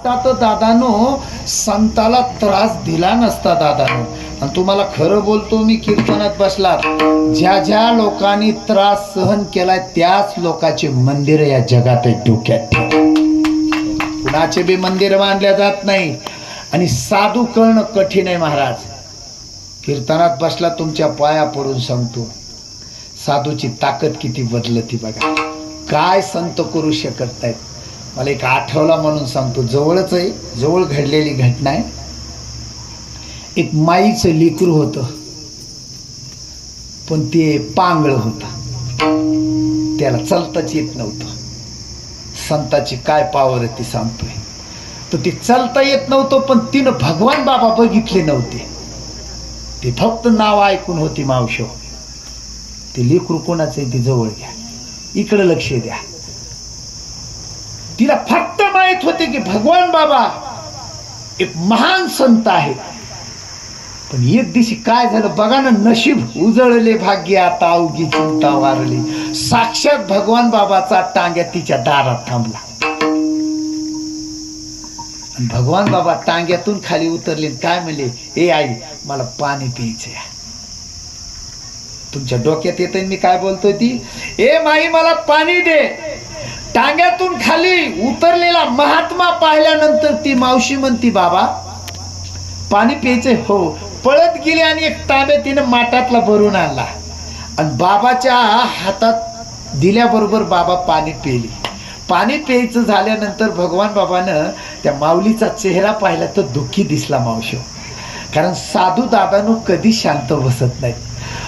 तर दादानो संताला त्रास दिला नसता दादानो. आणि तुम्हाला खरं बोलतो मी, कीर्तनात बसलात ज्या ज्या लोकांनी त्रास सहन केलाय त्याच लोकांचे मंदिर या जगात डोक्यात ठेवा. कुणाचे बी मंदिर बांधल्या जात नाही. आणि साधू करणं कठीण आहे महाराज. कीर्तनात बसला तुमच्या पाया पडून सांगतो, साधूची ताकद किती बदलती बघा. काय संत करू शकत नाहीत. मला एक आठवला म्हणून सांगतो, जवळच आहे, जवळ घडलेली घटना आहे. एक माईचं लेकरू होतं, पण ते पांगळ होतं, त्याला चालताच येत नव्हतं. संताची काय पावर आहे ती सांगतोय. तर ते चालता येत नव्हतं, पण तिनं भगवान बाबा बघितले नव्हते. ते फक्त नाव ऐकून होती मावशो. ते लेकरू कोणाचं आहे ते जवळ घ्या, इकडे लक्ष द्या. तिला फक्त माहित होते की भगवान बाबा एक महान संत आहे. पण एक दिवशी काय झालं बघा ना, नशीब उजळले भाग्य आता अवघी चिंता वारली. साक्षात भगवान बाबाचा टांग्या तिच्या दारात थांबला. आणि भगवान बाबा टांग्यातून खाली उतरले. काय म्हणले, ए आई मला पाणी प्यायचंय. तुमच्या डोक्यात येतंय मी काय बोलतोय ती, ए माई मला पाणी दे. टांग्यातून खाली उतरलेला महात्मा पाहिल्यानंतर ती मावशी म्हणती, बाबा पाणी प्यायचे. हो. पळत गेली आणि एक तांब्या तिने माठातला भरून आणला आणि बाबाच्या हातात दिल्याबरोबर बाबा पाणी प्यायली. पाणी प्यायचं झाल्यानंतर भगवान बाबानं त्या माऊलीचा चेहरा पाहिला तर दुःखी दिसला मावशी. कारण साधू दादानो कधी शांत बसत नाही.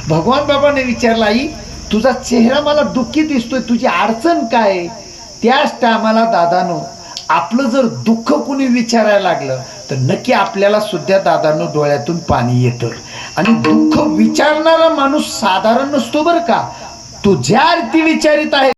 भगवान बाबाने विचारला, आई तुझा चेहरा मला दुःखी दिसतोय, तुझी अडचण काय? त्याच टायमाला दादानो आपलं जर दुःख कुणी विचारायला लागलं तर नक्की आपल्याला सुद्धा दादानो डोळ्यातून पाणी येतं. आणि दुःख विचारणारा माणूस साधारण नसतो बरं का. तो ज्या अर्थी विचारित आहे